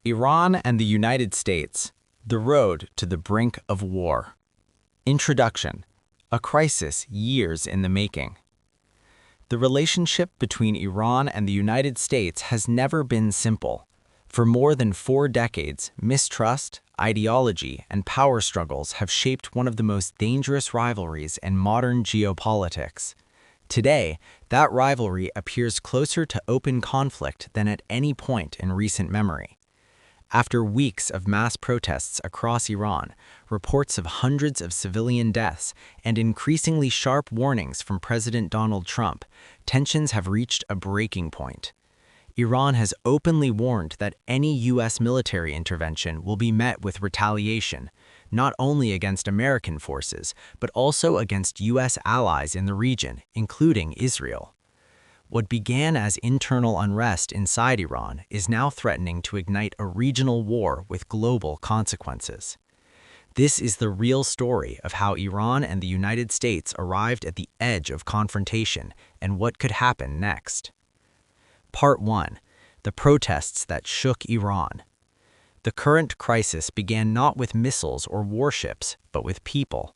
Iran and the United States, the road to the brink of war. Introduction, a crisis years in the making. The relationship between Iran and the United States has never been simple. For more than 4 decades, mistrust, ideology, and power struggles have shaped one of the most dangerous rivalries in modern geopolitics. Today, that rivalry appears closer to open conflict than at any point in recent memory. After weeks of mass protests across Iran, reports of hundreds of civilian deaths, and increasingly sharp warnings from President Donald Trump, tensions have reached a breaking point. Iran has openly warned that any U.S. military intervention will be met with retaliation, not only against American forces, but also against U.S. allies in the region, including Israel. What began as internal unrest inside Iran is now threatening to ignite a regional war with global consequences. This is the real story of how Iran and the United States arrived at the edge of confrontation and what could happen next. Part 1. The protests that shook Iran. The current crisis began not with missiles or warships, but with people.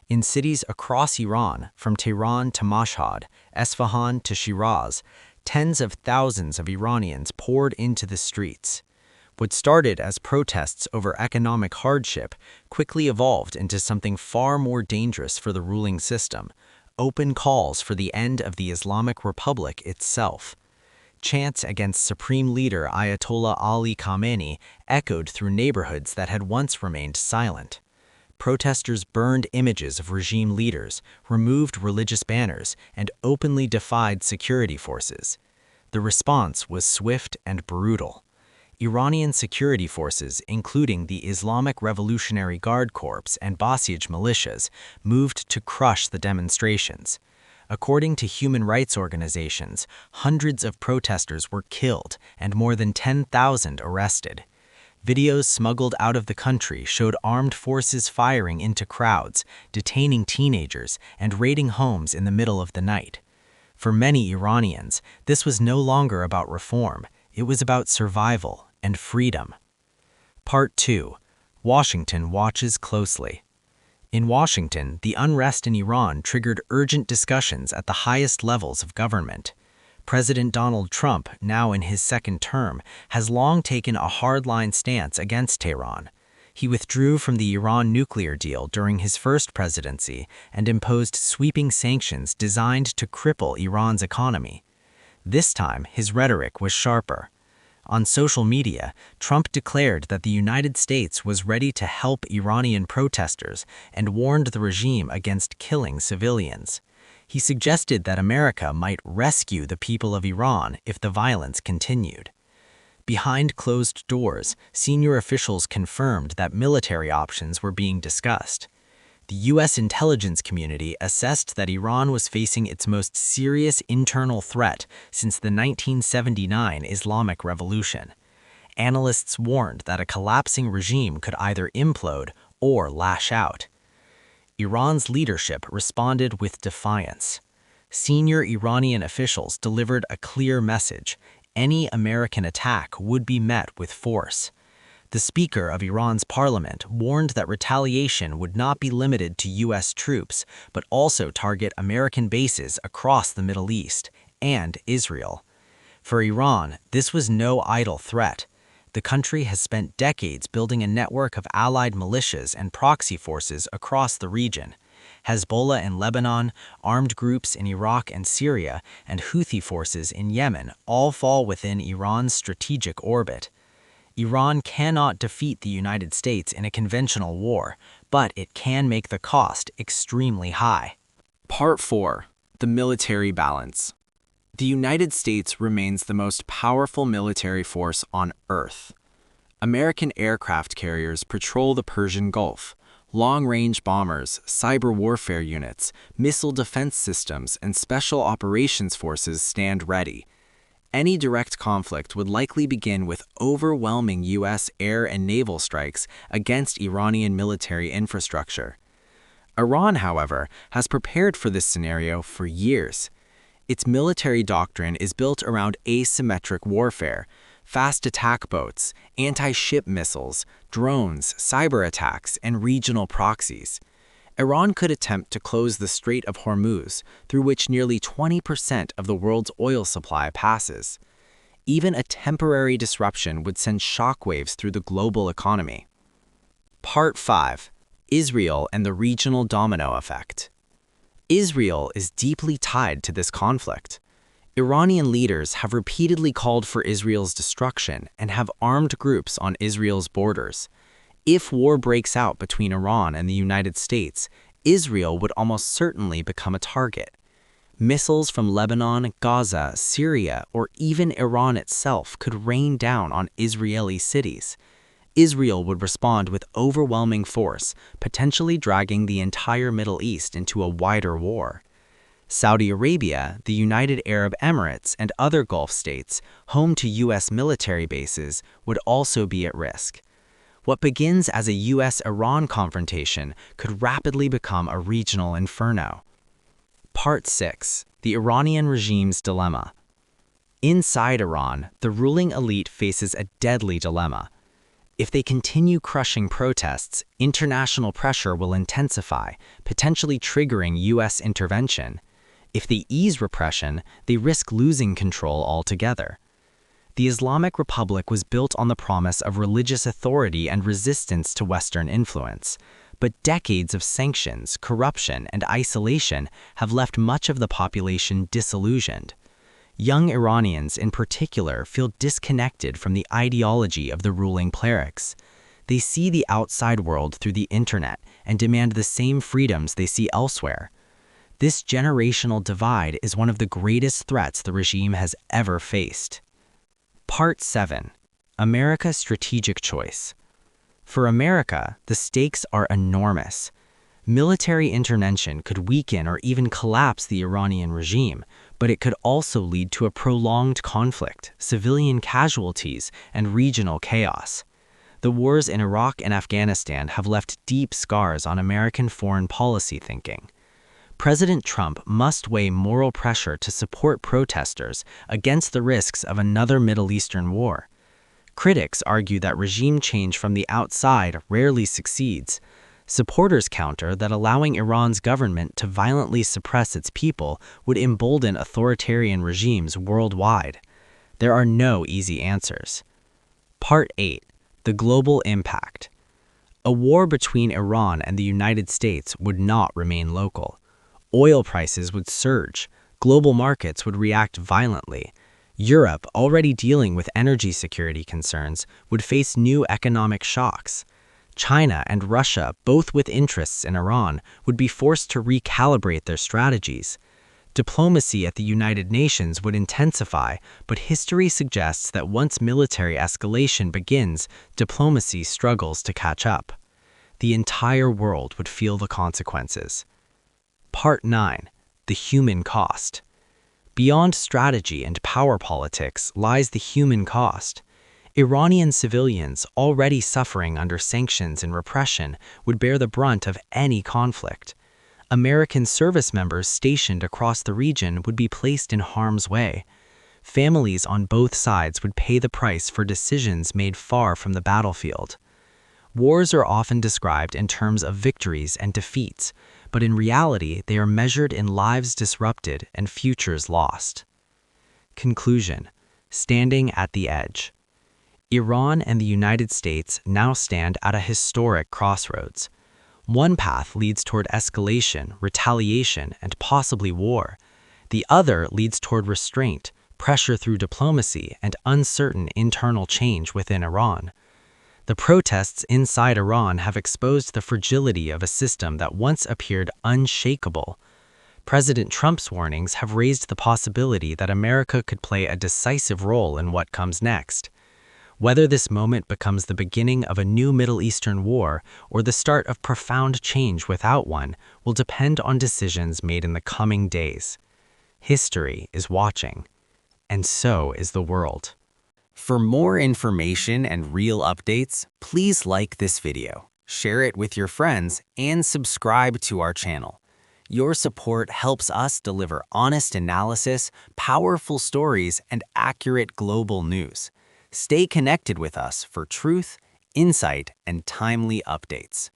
In cities across Iran, from Tehran to Mashhad, Esfahan to Shiraz, tens of thousands of Iranians poured into the streets. What started as protests over economic hardship quickly evolved into something far more dangerous for the ruling system: open calls for the end of the Islamic Republic itself. Chants against Supreme Leader Ayatollah Ali Khamenei echoed through neighborhoods that had once remained silent. Protesters burned images of regime leaders, removed religious banners, and openly defied security forces. The response was swift and brutal. Iranian security forces, including the Islamic Revolutionary Guard Corps and Basij militias, moved to crush the demonstrations. According to human rights organizations, hundreds of protesters were killed and more than 10,000 arrested. Videos smuggled out of the country showed armed forces firing into crowds, detaining teenagers, and raiding homes in the middle of the night. For many Iranians, this was no longer about reform, it was about survival and freedom. Part 2. Washington watches closely. In Washington, the unrest in Iran triggered urgent discussions at the highest levels of government. President Donald Trump, now in his second term, has long taken a hardline stance against Tehran. He withdrew from the Iran nuclear deal during his first presidency and imposed sweeping sanctions designed to cripple Iran's economy. This time, his rhetoric was sharper. On social media, Trump declared that the United States was ready to help Iranian protesters and warned the regime against killing civilians. He suggested that America might rescue the people of Iran if the violence continued. Behind closed doors, senior officials confirmed that military options were being discussed. The U.S. intelligence community assessed that Iran was facing its most serious internal threat since the 1979 Islamic Revolution. Analysts warned that a collapsing regime could either implode or lash out. Iran's leadership responded with defiance. Senior Iranian officials delivered a clear message: any American attack would be met with force. The Speaker of Iran's parliament warned that retaliation would not be limited to U.S. troops, but also target American bases across the Middle East and Israel. For Iran, this was no idle threat. The country has spent decades building a network of allied militias and proxy forces across the region. Hezbollah in Lebanon, armed groups in Iraq and Syria, and Houthi forces in Yemen all fall within Iran's strategic orbit. Iran cannot defeat the United States in a conventional war, but it can make the cost extremely high. Part 4. The military balance. The United States remains the most powerful military force on Earth. American aircraft carriers patrol the Persian Gulf. Long-range bombers, cyber warfare units, missile defense systems, and special operations forces stand ready. Any direct conflict would likely begin with overwhelming U.S. air and naval strikes against Iranian military infrastructure. Iran, however, has prepared for this scenario for years. Its military doctrine is built around asymmetric warfare. fast attack boats, anti-ship missiles, drones, cyber attacks, and regional proxies. Iran could attempt to close the Strait of Hormuz, through which nearly 20% of the world's oil supply passes. Even a temporary disruption would send shockwaves through the global economy. Part 5. Israel and the regional domino effect. Israel is deeply tied to this conflict. Iranian leaders have repeatedly called for Israel's destruction and have armed groups on Israel's borders. If war breaks out between Iran and the United States, Israel would almost certainly become a target. Missiles from Lebanon, Gaza, Syria, or even Iran itself could rain down on Israeli cities. Israel would respond with overwhelming force, potentially dragging the entire Middle East into a wider war. Saudi Arabia, the United Arab Emirates, and other Gulf states, home to U.S. military bases, would also be at risk. What begins as a U.S.-Iran confrontation could rapidly become a regional inferno. Part 6. The Iranian regime's dilemma. Inside Iran, the ruling elite faces a deadly dilemma. If they continue crushing protests, international pressure will intensify, potentially triggering U.S. intervention. If they ease repression, they risk losing control altogether. The Islamic Republic was built on the promise of religious authority and resistance to Western influence, but decades of sanctions, corruption, and isolation have left much of the population disillusioned. Young Iranians, in particular, feel disconnected from the ideology of the ruling clerics. They see the outside world through the internet and demand the same freedoms they see elsewhere. This generational divide is one of the greatest threats the regime has ever faced. Part 7. America's strategic choice. For America, the stakes are enormous. Military intervention could weaken or even collapse the Iranian regime, but it could also lead to a prolonged conflict, civilian casualties, and regional chaos. The wars in Iraq and Afghanistan have left deep scars on American foreign policy thinking. President Trump must weigh moral pressure to support protesters against the risks of another Middle Eastern war. Critics argue that regime change from the outside rarely succeeds. Supporters counter that allowing Iran's government to violently suppress its people would embolden authoritarian regimes worldwide. There are no easy answers. Part 8. The global impact. A war between Iran and the United States would not remain local. Oil prices would surge, global markets would react violently. Europe, already dealing with energy security concerns, would face new economic shocks. China and Russia, both with interests in Iran, would be forced to recalibrate their strategies. Diplomacy at the United Nations would intensify, but history suggests that once military escalation begins, diplomacy struggles to catch up. The entire world would feel the consequences. Part 9. The human cost. Beyond strategy and power politics lies the human cost. Iranian civilians, already suffering under sanctions and repression, would bear the brunt of any conflict. American service members stationed across the region would be placed in harm's way. Families on both sides would pay the price for decisions made far from the battlefield. Wars are often described in terms of victories and defeats, but in reality they are measured in lives disrupted and futures lost. Conclusion. Standing at the edge. Iran and the United States now stand at a historic crossroads. One path leads toward escalation, retaliation, and possibly war. The other leads toward restraint, pressure through diplomacy, and uncertain internal change within Iran. The protests inside Iran have exposed the fragility of a system that once appeared unshakable. President Trump's warnings have raised the possibility that America could play a decisive role in what comes next. Whether this moment becomes the beginning of a new Middle Eastern war or the start of profound change without one will depend on decisions made in the coming days. History is watching, and so is the world. For more information and real updates, please like this video, share it with your friends, and subscribe to our channel. Your support helps us deliver honest analysis, powerful stories, and accurate global news. Stay connected with us for truth, insight, and timely updates.